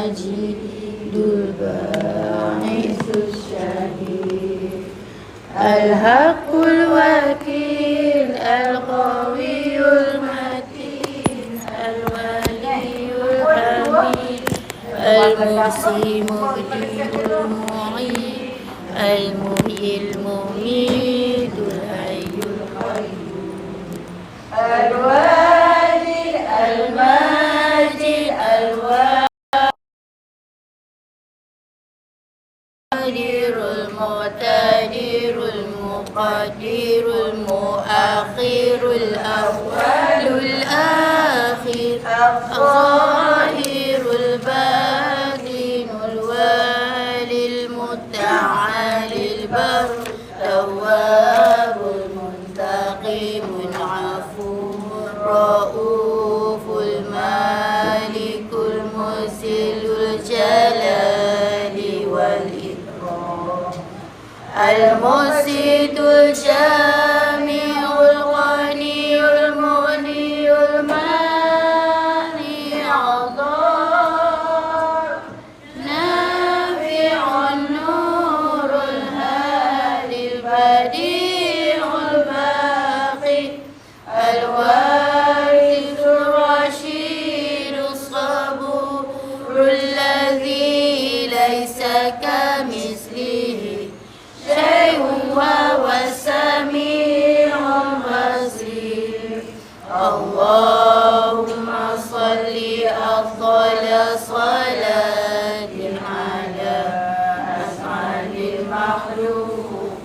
المجيد الباعث الشهيد الحق الوكيل القوي المتين الولي الحميد المحصي مبدئ المعيد المحيي المميت الحي القيوم الواجد الماجد القادر المقتدر المقدر المؤخر الأول الآخر الظاهر الباطن الوالي المتعالي البر تواب المنتقم العفو الرؤوف المالك المرسل الجلال والإكرام المسيد الجامع الغني المغني المانع الضار نافع النور الهادي البديع الباقي الوارث الرشيد الصبور الذي ليس كمثله شيء وهو السميع البصير اللهم صل أفضل صلاة على أسعد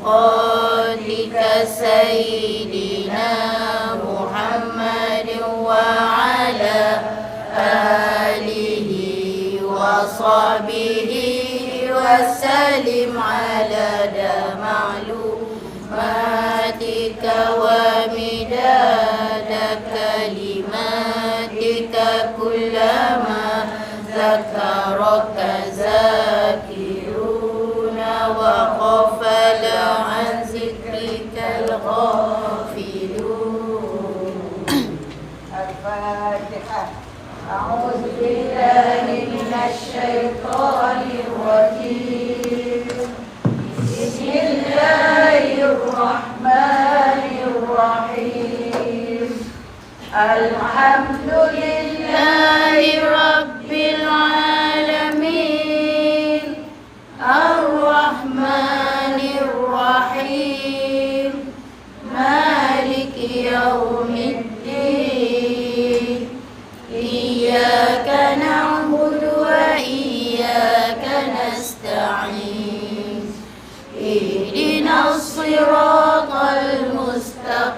مخلوقاتك سيدنا محمد وعلى آله وصحبه وسلم عدد معلوماتك ومداد كلماتك كلما ذكرك ذاكرون وغفل عن ذكرك الغافلون. الفاتحة. أعوذ بالله من الشيطان الرجيم بسم الله الرحمن الرحيم الحمد لله رب العالمين الرحمن الرحيم مالك يوم الدين إياك نعبد وإياك نستعين اهدنا الصراط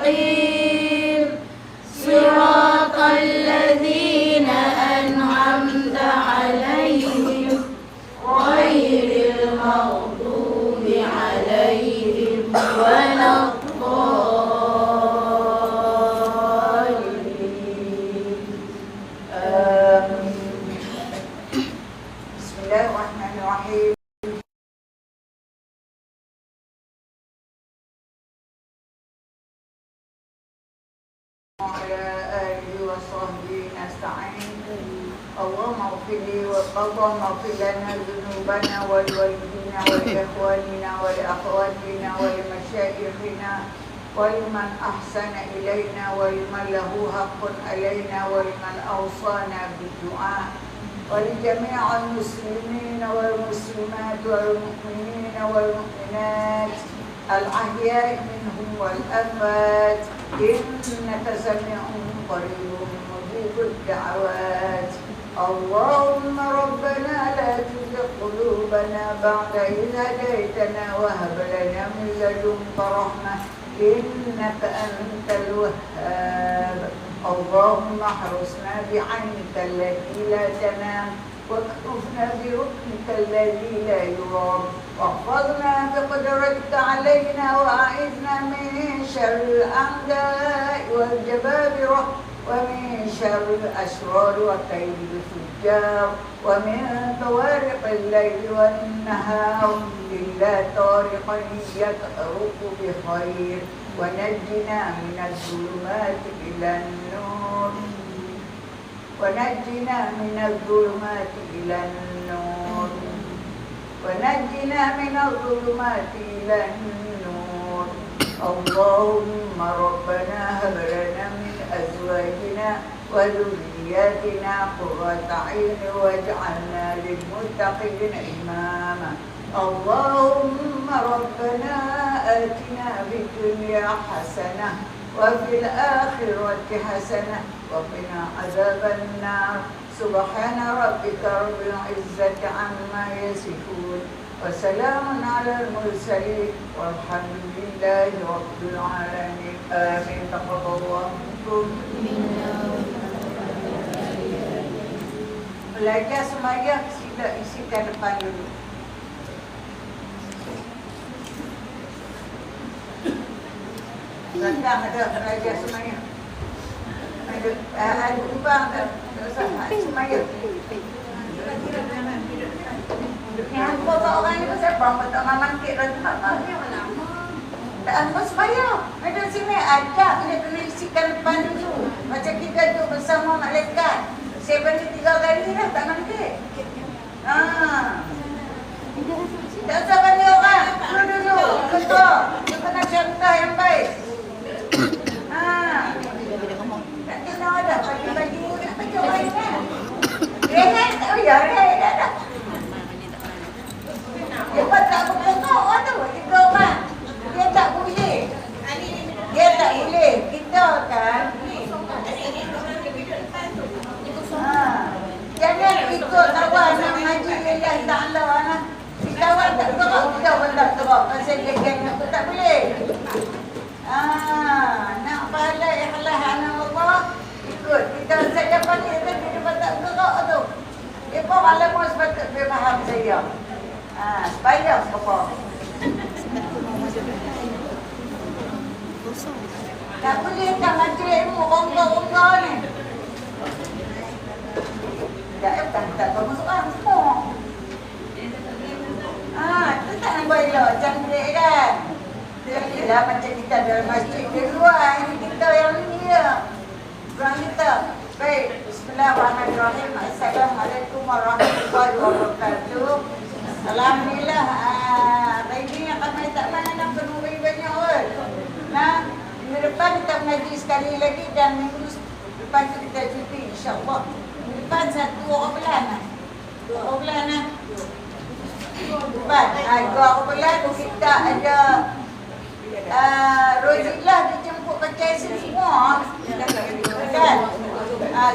المستقيم صراط الذين أنعمت عليهم غير المغضوب عليهم ولا وعلى آله وصحبه نستعين اللهم اغفر لي اللهم اغفر لنا ذنوبنا ولوالدينا ولإخواننا ولأخواتنا ولمشايخنا ولمن أحسن إلينا ولمن له حق علينا ولمن أوصانا بالدعاء ولجميع المسلمين والمسلمات والمؤمنين والمؤمنات الأحياء منهم والأموات إنك سميع قريب مجيب الدعوات اللهم ربنا لا تزغ قلوبنا بعد إذ هديتنا وهب لنا من لدنك رحمة إنك أنت الوهاب اللهم احرسنا بعينك التي لا تنام واكفنا بركنك الذي لا يرام واحفظنا بقدرتك علينا وأعذنا من شر الأعداء والجبابرة ومن شر الأشرار وكيد الفجار ومن طوارق الليل والنهار إلا طارقا يطرق بخير ونجنا من الظلمات إلى النور ونجنا من الظلمات إلى النور ونجنا من الظلمات إلى النور اللهم ربنا هب لنا من أزواجنا وذرياتنا قرة أعين واجعلنا للمتقين إماما اللهم ربنا آتنا في الدنيا حسنة وفي الآخرة حسنة وقنا عذاب النار سبحان ربك رب العزة عما يصفون وسلام على المرسلين والحمد لله رب العالمين آمين تقبل الله منكم. Belajar semaya sila isikan depan dulu. Datang ada belajar semaya. Ada ubah ada semaya. Yang bawa orang ni pasal apa? Tak mamangkit rata-rata ni lama. Tak apa semaya. Ada sini ada bila kena isikan depan dulu. Macam kita tu bersama malaikat. 73 kali dah tak mangkit. Tak usah panggil orang. Dulu. Ketua. Dia kena contoh yang baik. Tak kena ada. Pagi-pagi nak baca orang kan. Rehat tak payah. Rehat dah dah. Dia pun tak berpokok orang tu. 3 orang. Dia tak boleh. Dia tak boleh. Kita kan. Jangan ikut kawan nak mengaji lillahi ta'ala lah. Si kawan tak teruk, kita pun tak teruk. Pasal dia geng aku tak boleh. Nak pahala ikhlas anak Allah, ikut. Kita saja panggil dia, dia pun tak teruk tu. Dia pun malam pun sepatut dia faham saya. Supaya apa? Tak boleh tak majlis ilmu rongga-rongga ni. Tak tahu masuk orang semua. Tu tak nak buat elok. Cantik kan? Yelah macam kita dalam masjid di luar. Ini kita yang ni ya. Orang kita. Baik. Bismillahirrahmanirrahim. Assalamualaikum warahmatullahi wabarakatuh. Alhamdulillah. Hari ini kami tak mana penuh banyak orang. Nah, minggu depan kita mengaji sekali lagi dan minggu depan kita cuti insyaAllah. Depan 1 bulan lah. 2 bulan lah. Depan. 2 bulan kita ada Rozilah dijemput pakai semua. Kan?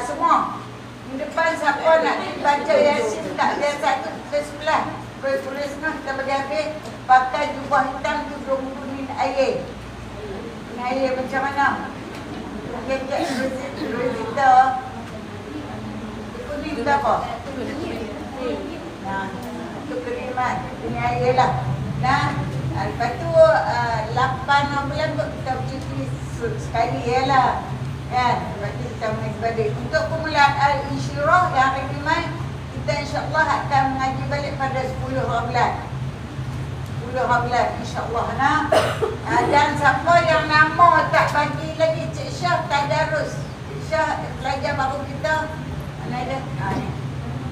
Semua. Depan siapa nak baca Yasin tak ada 1 ke 11. Boleh setengah kita bagi habis. Pakai jubah hitam tu 20 minit air. Ini air macam mana? Kecek Rozita. Ini apa? Itu keriman. Ini air lah. Lepas tu 8 bulan kita bercuti sekali lah. Kan? Lepas tu kita mengaji balik. Untuk permulaan Al-Insyirah yang hari Jumat, kita insyaAllah akan mengaji balik pada 10 bulan. 10 bulan insyaAllah. Dan siapa yang nama tak bagi lagi Cik Syah tadarus. Cik Syah pelajar baru kita. Mana ada?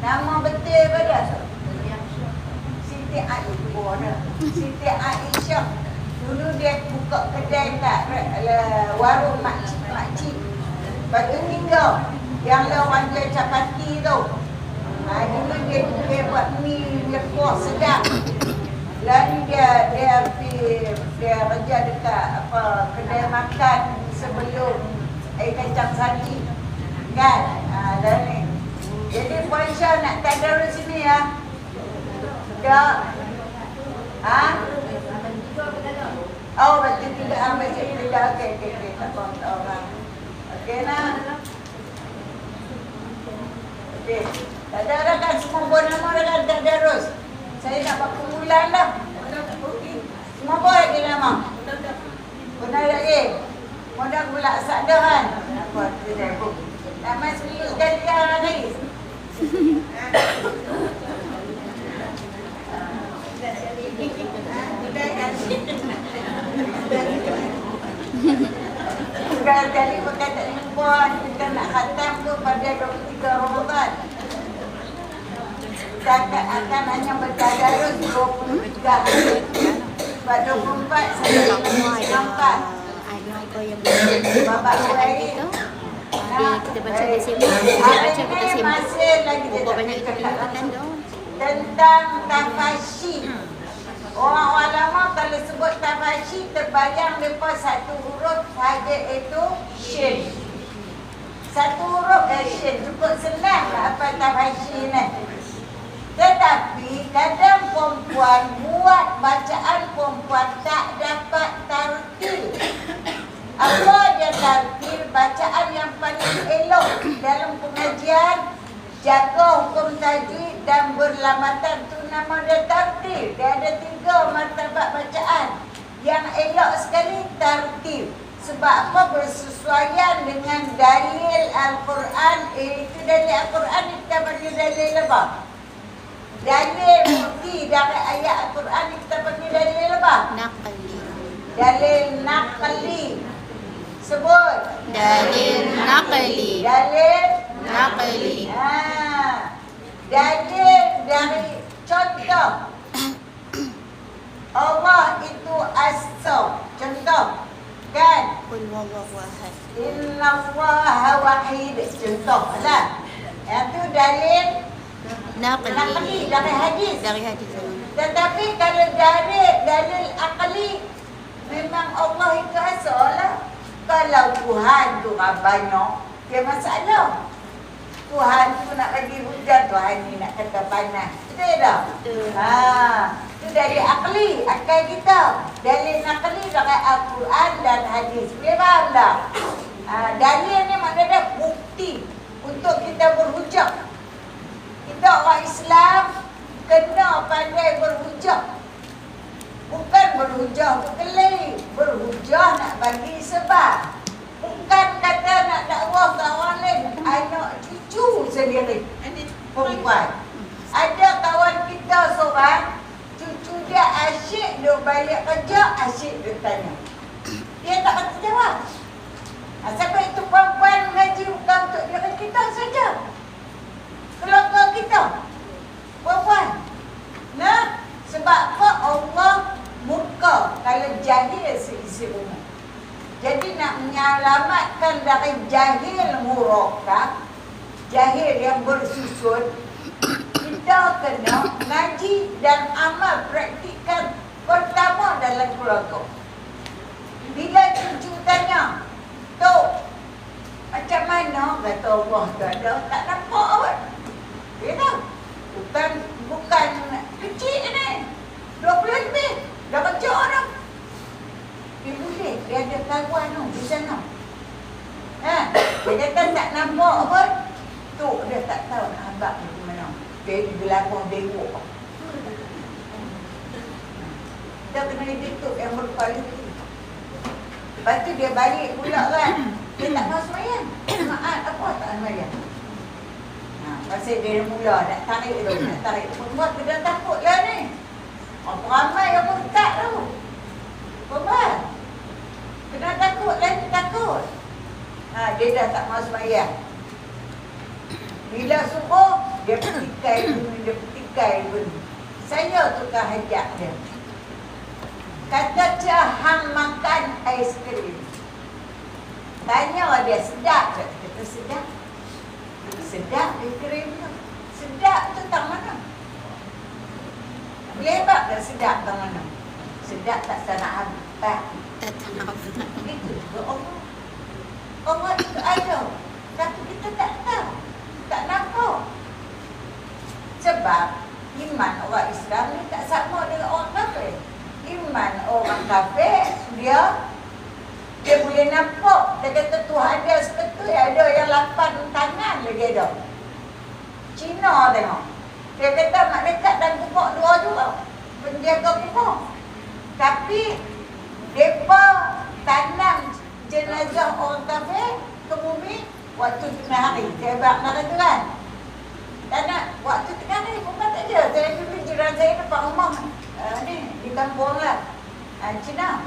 Nama betul pada Siti Aisyah. Siti Aisyah. Dulu dia buka kedai kat warung makcik. Lepas tu tinggal. Yang lah orang jual capati tu. Dulu dia buat mi, dia kuah sedap. Lalu dia kerja dekat kedai makan sebelum air kacang saji. Kan? Dan ni. Jadi Puan Syah nak tadarus sini ya. Tak. Oh, betul tidak ambil tidak. Okey. Tak apa orang. Okey nak. Okey. Tadarus kan semua buat nama dah tadarus. Saya nak buat kumpulan dah. Semua buat lagi nama. Benar lagi. Mudah pula sadahan. Apa tidak bu. Nama seminggu sekali lagi. Sudah jadi berkata ni puan kita nak khatam tu pada 23 kita Ramadan. Kita akan hanya bertadarus 23 hari. Sebab 24 saya nampak Bapak Suhairi. Kita baca di sini. Kita baca kita sini. Masih lagi Berapa banyak kita katakan tentang tafashi. Orang ulama kalau sebut tafashi terbayang lepas satu huruf saja itu shin. Satu huruf shin cukup senang apa tafashi ni. Tetapi kadang perempuan buat bacaan perempuan tak dapat tartil. Apa dia tartil? Bacaan yang paling elok dalam pengajian, jaga hukum tajwid dan berlamatan tu nama dia tartil. Dia ada 3 martabat bacaan. Yang elok sekali tartil. Sebab apa? Bersesuaian dengan dalil Al-Quran. Itu dalil Al-Quran kita panggil dalil apa? Dalil bukti dari ayat Al-Quran kita panggil dalil apa? Naqli. Dalil naqli. Sebut. Dalil naqli. Dalil Naqli. Dalil dari contoh. Allah itu as-Samad. Contoh. Kan? Qul huwallahu ahad. Innallaha wahid. Contoh lah. Itu dalil Naqli. naqli dari hadis. Dari hadis. Tetapi kalau dalil akli, memang Allah itu asalah. Kalau Tuhan tu banyak, dia masalah. Tuhan tu nak bagi hujan, Tuhan ni nak kata panas. Betul tak? Betul. Itu dalil akli, akal kita. Dalil nakli dari Al-Quran dan hadis. Boleh faham tak? Dalil ni maknanya bukti untuk kita berhujah. Kita orang Islam kena pandai berhujah. Bukan berhujah berkelih, berhujah nak bagi sebab. Bukan kata nak dakwah ke orang lain, anak cucu sendiri. Perempuan. Ada kawan kita seorang, cucu dia asyik dia balik kerja, asyik dia tanya. Dia tak kata jawab. Sebab itu perempuan mengaji bukan untuk diri kita saja. Keluarga kita. Perempuan. Nah, sebab apa? Allah murka kalau jahil seisi rumah. Jadi nak menyelamatkan dari jahil murakkab, jahil yang bersusun, kita kena ngaji dan amal praktikkan pertama dalam keluarga. Bila cucu tanya, Tok, macam mana? Kata Allah tu ada, tak nampak awak. Dia tahu. Bukan kecil ni. 20 lebih. Dah baca dah. Dia boleh. Dia ada kawan tu di sana. Dia kata tak nampak apa. Tok dia tak tahu nak abang di mana. Dia di belakang dewa. Kita kena tutup yang berkualiti. Lepas tu dia balik pula kan. Dia tak mahu semayang. Maaf, apa tak semayang? Pasal dia mula nak tarik tu. Nak tarik tu. Perempuan kena takut lah ni. Apa ramai yang murtad tu. Perempuan. Kena takut lagi takut. Dia dah tak mahu semayang. Bila suruh, dia petikai bunyi, dia petikai bunyi. Saya tukar hajat dia. Kata hang makan ais krim. Tanya dia sedap tak? Kata sedap. Sedap ais krim tu. Sedap tu tak mana? Boleh tak sedap tak mana? Sedap tak nak habis. Tak habis. Itu juga Allah. Allah itu ada. Tapi kita tak tahu. Tak nampak. Sebab iman orang Islam ni tak sama dengan orang kafir. Iman orang kafir dia boleh nampak. Dia kata Tuhan dia sebetul, ada yang 8 tangan lagi ada. Cina tengok. Dia kata malaikat dan kubur 2 juga. Penjaga kubur. Tapi mereka tanam jenazah orang kafir ke bumi waktu tengah hari. Sebab nak tu kan. Tanam waktu tengah hari bukan tak ada. Saya dulu jenazah ini depan rumah ni di kampung lah. Cina.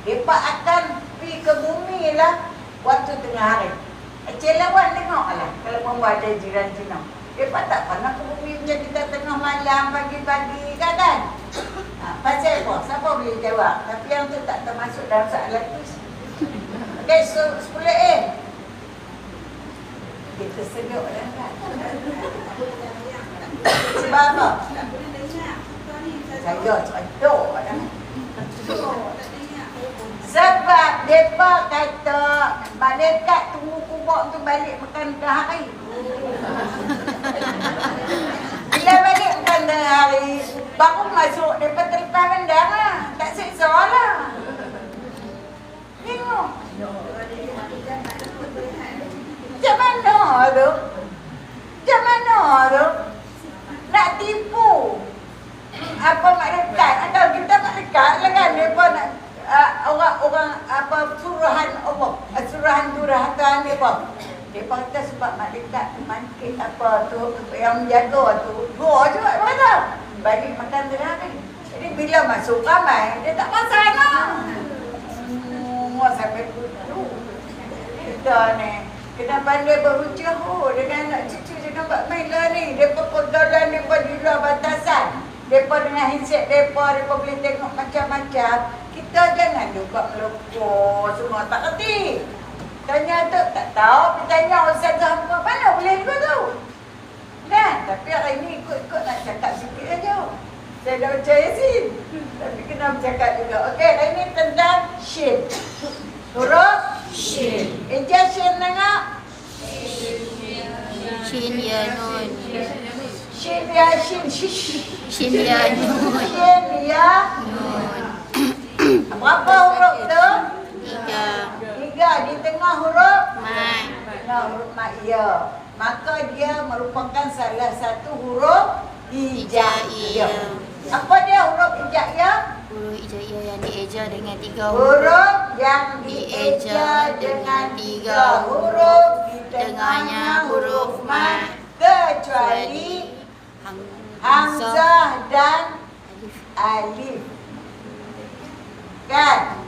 Mereka akan pergi ke bumi lah waktu tengah hari. Encik Lawan tengoklah kalau perempuan ada jiran Cina. Mereka tak pernah ke bumi macam kita tengah malam, pagi-pagi kan? Pasal apa? Siapa boleh jawab? Tapi yang tu tak termasuk dalam soalan tu. Okay, so 10A. Kita seduk lah kan? Sebab apa? Saya seduk lah. Sebab mereka kata malaikat tunggu kubur tu balik makan tengah hari. Bila balik makan tengah hari, baru masuk mereka terlepas rendang lah. Tak seksa lah. Tengok. Macam mana tu? Macam mana tu? Nak tipu apa malaikat? Atau kita malaikat lah kan? Mereka nak orang-orang apa suruhan Allah, suruhan durhaka mereka. Mereka kata sebab malaikat mangkit apa tu yang menjaga tu. Dua je mereka kata. Balik makan tengah hari. Jadi bila masuk ramai, dia tak masalah. Sampai dulu. Kita ni kena pandai berucap dengan anak cucu jangan buat mainlah ni. Mereka pergaulan mereka di luar batasan. Mereka dengan handset mereka boleh tengok macam-macam. Kita jangan juga melukur semua tak kerti. Tanya tu tak tahu, tapi tanya Ustazah apa mana boleh juga tu. Kan? Tapi hari ni ikut-ikut nak cakap sikit aja. Saya dah baca Yasin. Tapi kena bercakap juga. Okey, hari ni tentang shin. Huruf shin. Eja shin tengok. Shin ya nun. Shin ya shin. Shin ya nun. Shin ya Nun. berapa huruf tu? 3. 3. Di tengah huruf Mat. tengah huruf mat ya. Maka dia merupakan salah satu huruf hijaiyah. Apa dia huruf hijaiyah? Huruf hijaiyah yang dieja dengan 3 huruf. Huruf yang dieja dengan 3 huruf, di tengahnya huruf mat, kecuali hamzah dan alif. Kan?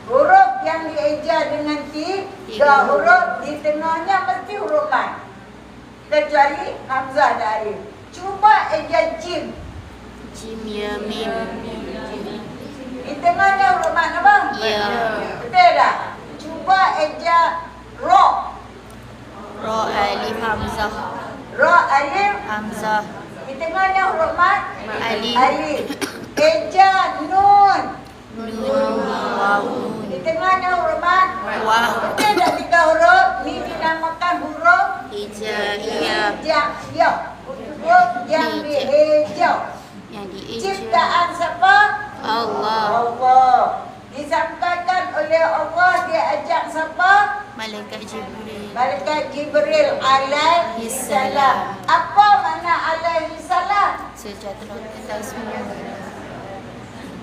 Huruf yang dieja dengan 3 huruf, di tengahnya mesti huruf mat, kecuali hamzah dan alif. Cuba eja jim. Jim ya mim. Di tengahnya huruf mat apa? Ya. Betul tak? Cuba eja ro. Ra alif hamzah. Ro alif. Hamzah. Di tengahnya huruf mat. Alif. Alif. Eja nun. Nun waw nun. Di tengahnya huruf mat. Wah. Betul tak 3 huruf? Ni dinamakan huruf Hijaiyah hijaiyah. Huruf yang dieja. yang dieja. Ciptaan siapa? Allah. Allah. Disampaikan oleh Allah, dia ajak siapa? Malaikat Jibril. Malaikat Jibril alaihi salam. Apa makna alaihi salam? Sejahtera atas semua.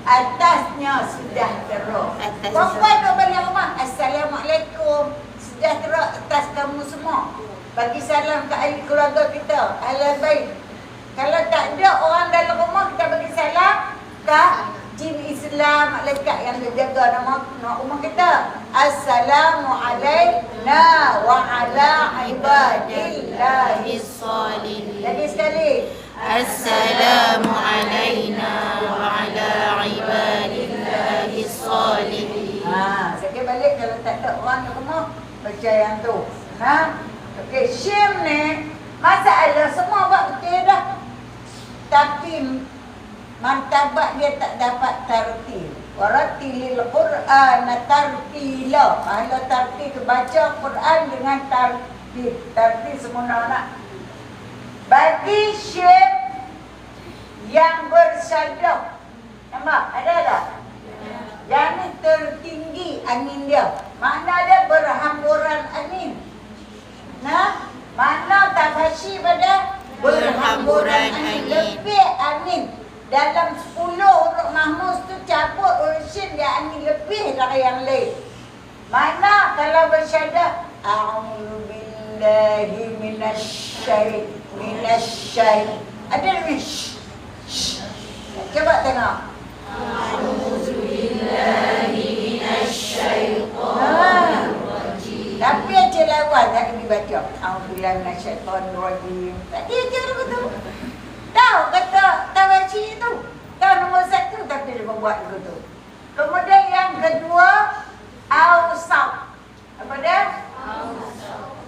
Atasnya sudah teruk. Atas. Perempuan duk balik rumah. Assalamualaikum. Sejahtera atas kamu semua. Bagi salam ke ahli keluarga kita. Ahli baik. Kalau tak ada orang dalam rumah, kita bagi salam ke jin Islam, malaikat yang menjaga nama rumah kita. Assalamualaikum wa ala ibadillahi Salihin. Lagi sekali. Assalamu alaina wa ala ibadillahi salihin. Sekali balik kalau tak ada orang di rumah, baca yang tu. Okey, Syim ni masalah semua buat betul dah. Tapi martabat dia tak dapat tartil. Waratilil Quran tartila. Kalau tartil tu baca Quran dengan tartil. Tartil semua nak. Bagi Syim yang bersadap. Nampak? Ada tak? Yang ni tertinggi angin dia. Makna dia berhamburan angin. Nah, makna tafsir pada berhamburan angin. Lebih angin. Dalam 10 huruf mahmuz tu cabut huruf syin dia angin lebih dari yang lain. Mana kalau bersyahadat a'udzu billahi minasy ada ni. Coba tengok. A'udzu billahi minasyaitonir rajim. Tapi Encik Lawan kawan tak pergi baca. Alhamdulillah minasyaitonirrajim. Tadi aja betul. Tahu kata tawaci itu. Tahu nombor 1 tapi dia buat begitu. Kemudian yang kedua, awsat. Apa dia?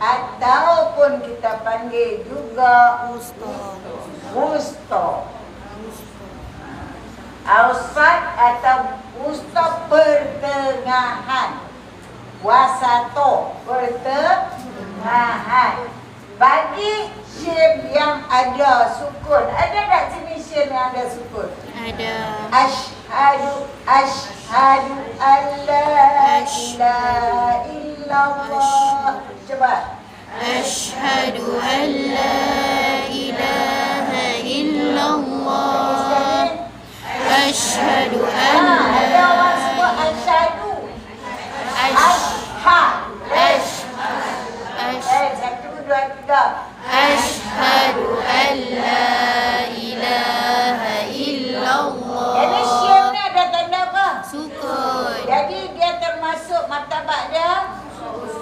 Ataupun kita panggil juga wusta. Awsat atau wusta pertengahan. Wasato pertengahan. Bagi syin yang ada sukun. Ada tak sini syin yang ada sukun? Ada. Ashhadu alla ilaha illallah. Coba. Ashhadu an la ilaha illallah. Ashhadu an Ada orang sebut asyhadu. Satu, dua, tiga. Ashhadu an la ilaha illallah. Jadi syin ni ada tanda apa? Sukun. Jadi dia termasuk martabat dia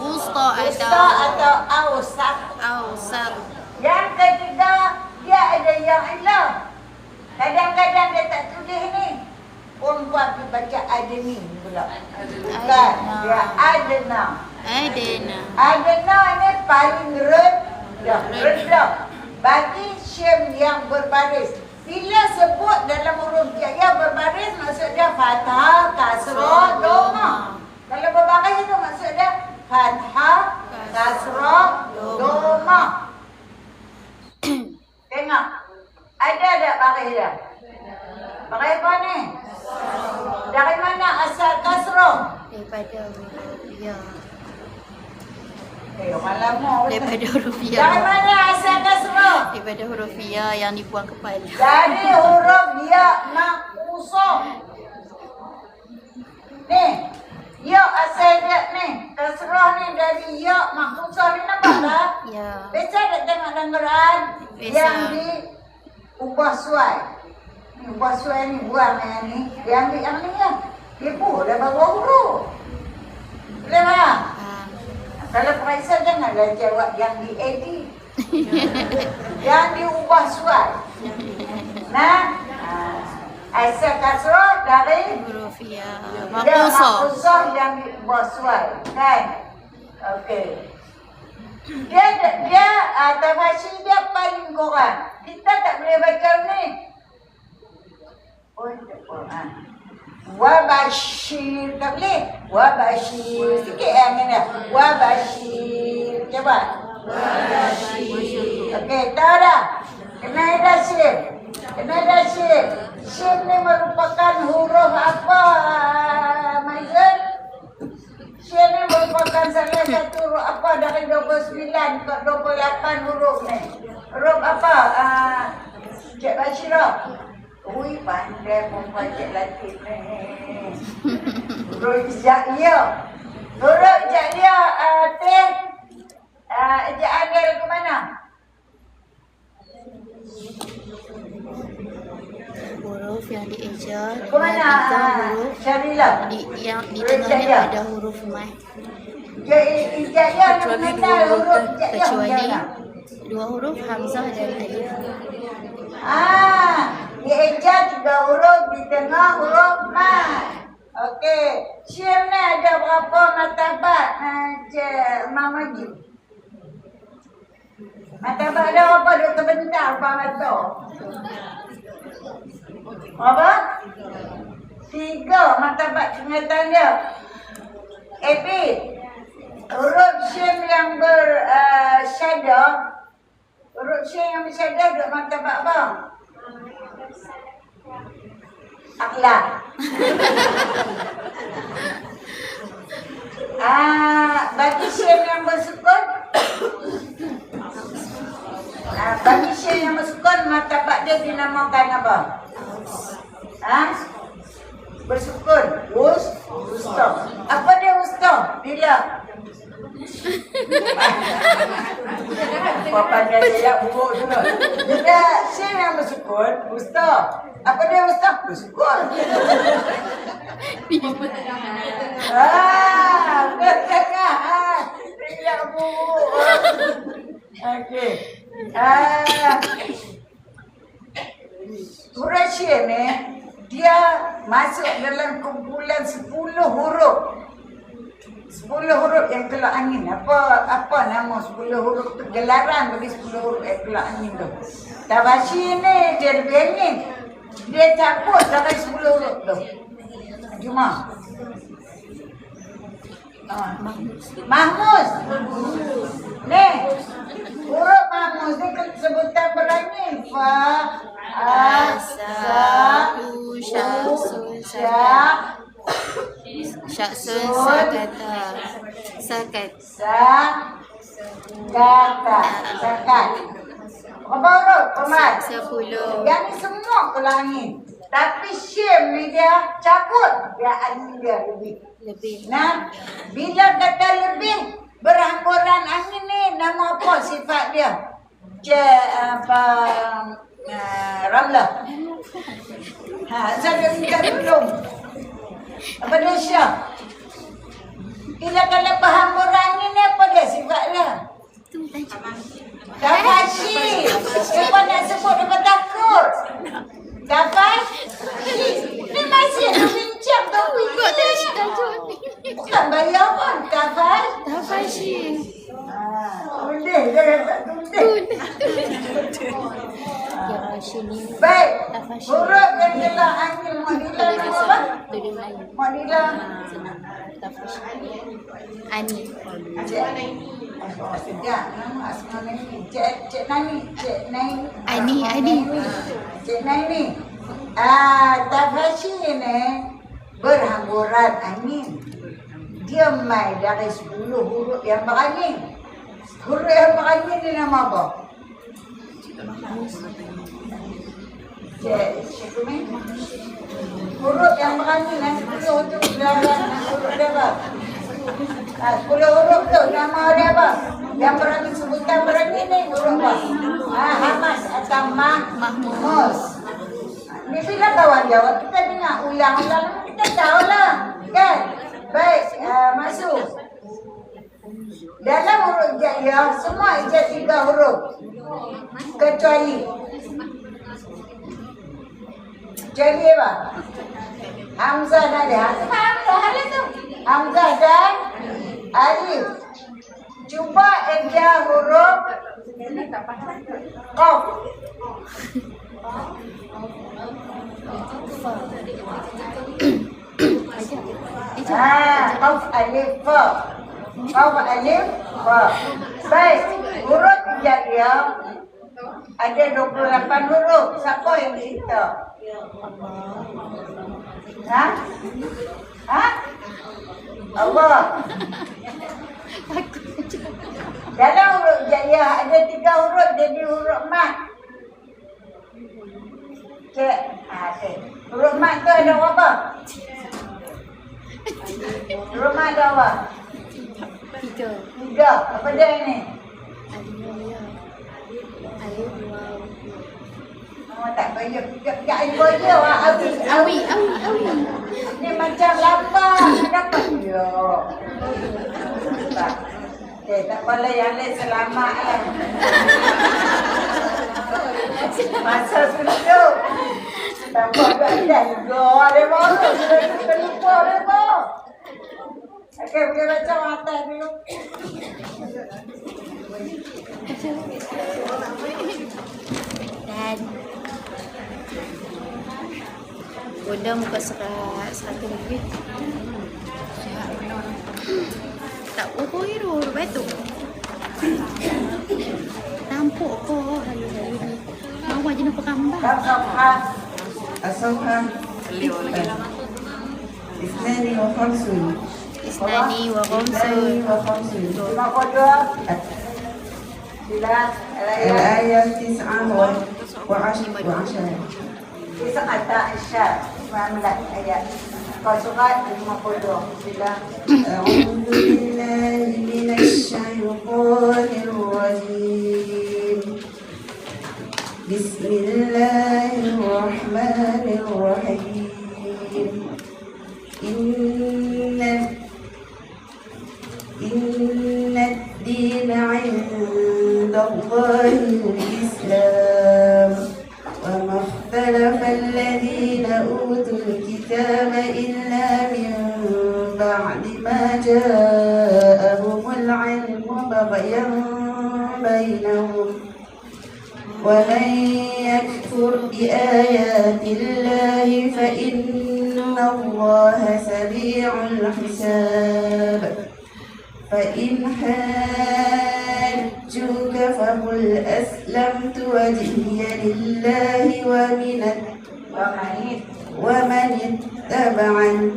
Wusta wusta atau awsat. awsat. Yang ketiga, dia ada yang ilah. Kadang-kadang dia tak tulis ni. Perempuan pergi baca adeni pula. Bukan, dia adena. Adena ni paling rendah. Bagi syin yang berbaris. Bila sebut dalam huruf hijaiyah berbaris, maksud dia fathah, kasrah, dhamma. Kalau berbaris itu maksud dia fathah, kasrah, dhamma. Tengok. Ada tak baris dia? Baris apa ni? Dari mana asal kasrah? Daripada rupiah. Malam Daripada Dari rupiah. mana asal kasrah? Daripada huruf ya yang dibuang kepala. Dari huruf ya maksusah. Ni, ya asal dia ni. Kasrah ni dari ya maksusah ni nampak tak? Ya. Biasa tak tengok dalam Quran Biasa. yang diubah suai. Ni ubah suai ni, buang yang ni. Dia ambil yang ni lah. Dia boleh bawa huruf. Boleh tak? Kalau periksa janganlah jawab yang diedit. Yang diubah suai. Nah, asal kasrah dari Huruf ya. dia Maksud. maksusah yang diubah suai. Kan? Okey. Dia tafsir dia paling kurang. Kita tak boleh baca ni. Oh, itu Quran. Wabashir, tak boleh. Wabashir, sikit yang ni. Wabashir, coba. Wabashir. Okey, tahu dah? Kena ada syin. Syin ni merupakan huruf apa, Maizun? Syin ni merupakan salah satu huruf apa dari 29 ke 28 huruf ni. Huruf apa? Cik Bashirah. Ui, pandai perempuan Cik Latif ni. Huruf hijaiyah. Huruf hijaiyah, Teh. Ejaan dia ke mana? Huruf yang dieja Ke mana? huruf Syarila. yang di tengahnya ada huruf mat. Hijaiyah nak Kecuali mengenal dua huruf huruf, hijaiyah kecuali macam mana? dua huruf hamzah dan alif. Dieja 3 huruf, di tengah huruf mat. Okey. Syin ni ada berapa martabat, Cik Mamaji? Martabat dia berapa? Dia terbentar depan mata. Apa? 3 martabat singkatan dia. Epi, huruf syin yang bersyadah, huruf syin yang bersyadah duduk martabat apa? Akhlak. Bagi syin yang bersukun, bagi syin yang bersukun, martabat dia dinamakan apa? Bersukun. Wusta. Apa dia wusta? Bila? Apa pandai dia buruk juga. Bila syin yang bersukun, wusta. Apa dia wusta? Bersukun. Pertengahan. Tidak bu. Okey. Huruf Syin ni dia masuk dalam kumpulan 10 huruf. 10 huruf yang keluar angin. Apa nama 10 huruf tu? Gelaran bagi 10 huruf yang keluar angin tu. Tabashi ni dia lebih angin. Dia cabut dari 10 huruf tu. Cuma Mahmuz. Ni huruf Mahmuz ni sebutan berangin. Fa, A, Sa, U, Sya, Sun, Sa, Syaksun sakata. Sakat. Kata. Sakat. Berapa huruf? Pemat? 10. Yang ni semua kulangin. Tapi Syin ni dia cabut. Dia angin dia lebih. Nah, bila kata lebih, berhamburan angin ni, nama apa sifat dia? Ramlah. Saya minta belum. Apa dia Syah? Bila kalau berhamburan angin ni, apa dia sifat dia? Tafashi. Siapa nak sebut dia takut? Tafashi. Ni masih nak bincang tu. Bukan bayar pun. Tafashi. Boleh. Dia kata boleh. Ya Tafashi ni. Baik. Huruf yang telah angin Mu'adilah nama apa? Dari Melayu. Mu'adilah. Senang. Tafashi. Ani. Sekejap. Nama asma Naini. Cik Nani. Cik Naini. Ani. Cik Naini. Tafashi ni berhamburan angin. Dia mai dari 10 huruf yang berangin. Huruf yang berangin ni nama apa? Cik Kumi. Huruf yang berangin yang 10 huruf tu huruf dia apa? 10 huruf tu nama dia apa? Yang berangin sebutan berangin ni huruf apa? Hamas atau Mahmuz. Ni bila kawan jawab, kita dengar ulang-ulang, kita tahulah. Kan? Baik, masuk. Dalam huruf Hijaiyah, semua ijaz 3 huruf. Kecuali apa? Hamzah dan Alif. Faham tak hal itu? Hamzah dan Alif. Cuba ijaz huruf Qaf. Qaf alif fa. Qaf alif fa. Baik, huruf Hijaiyah ada 28 huruf. Siapa yang cerita? Allah. Dalam huruf Hijaiyah ada 3 huruf jadi huruf mat. Huruf mat tu ada apa? Huruf mat ada apa? 3. Apa dia ni? Tak payah. Tak payah. Awi. Ni macam lapar. Dapat. Ya. Okay, tak boleh yang lain selamat lah. Masa suntuk. Tampak tak dah juga. Dia baru. Sudah lupa dia baru. Okey, boleh baca atas dulu. Dan Bunda muka serat 100 lebih. Tak huruf batu. Tampuk kau hari-hari ni. Bawa je nampak gambar. Asal Isnani wa khamsun. Lima kodok. Sila. Al-ayat 19. Kisah kata Aisyah 19 ayat. Kau surat 50. Sila. أعوذ بالله من الشيطان الرجيم بسم الله الرحمن الرحيم إن الله الإسلام وما اختلف الذين أوتوا الكتاب إلا من بعد ما جاءهم العلم بغيا بينهم ومن يكفر بآيات الله فإن الله سريع الحساب فإن حاجوك فقل أسلمت وجهي لله ومن اتبعني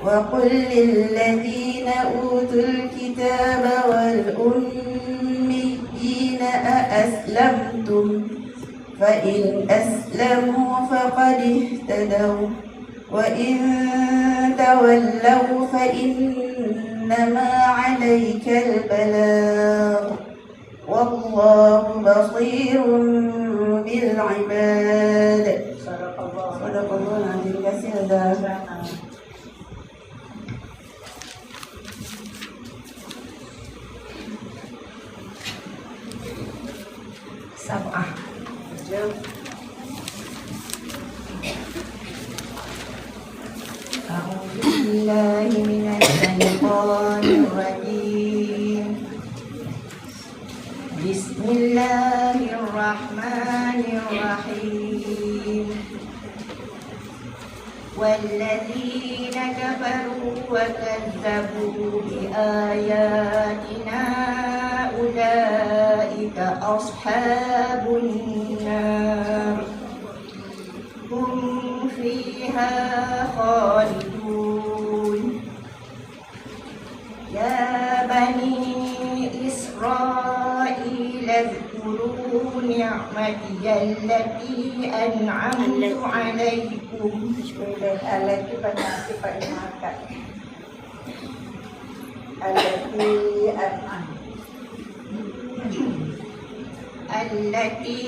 وقل للذين أوتوا الكتاب والأميين أأسلمتم فإن أسلموا فقد اهتدوا وإن تولوا فإنما عليك البلاغ والله بصير بالعباد. صدق الله العظيم. Sab'ah. أعوذ بالله من الشيطان الرجيم. بسم الله الرحمن الرحيم. والذين كفروا وكذبوا بآياتنا أولئك أصحاب النار هم فيها خالدون. يا بني إسرائيل اذكروا نعمتي التي أنعمت عليكم التي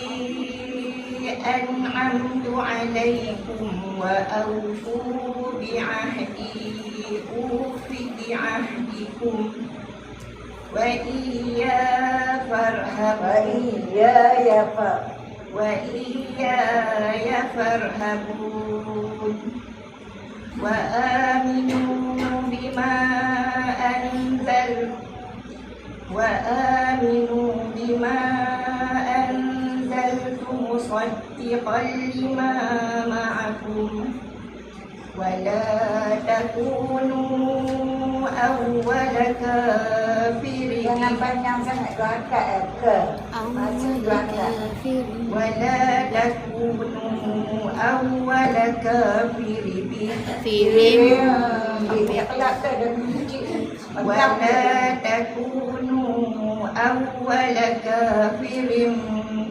أنعمت عليكم وأوفوا بعهدي أوف بعهدكم وإياي فارهبون. وآمنوا بما أنزلت مصدقا لما معكم ولا تكونوا أول كافر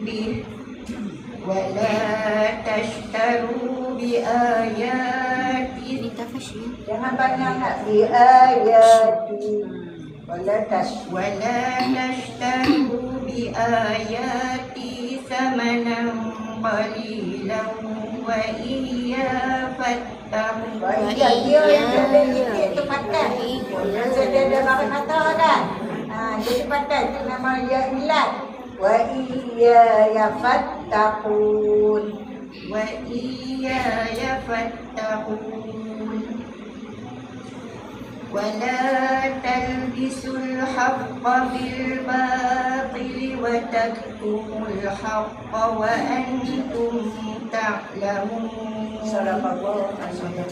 به ولا تشتروا بآياتي ثمنا قليلا وإياي فاتقون. ولا تلبسوا الحق بالباطل وتكتموا الحق وأنتم تعلمون. صدق الله العظيم.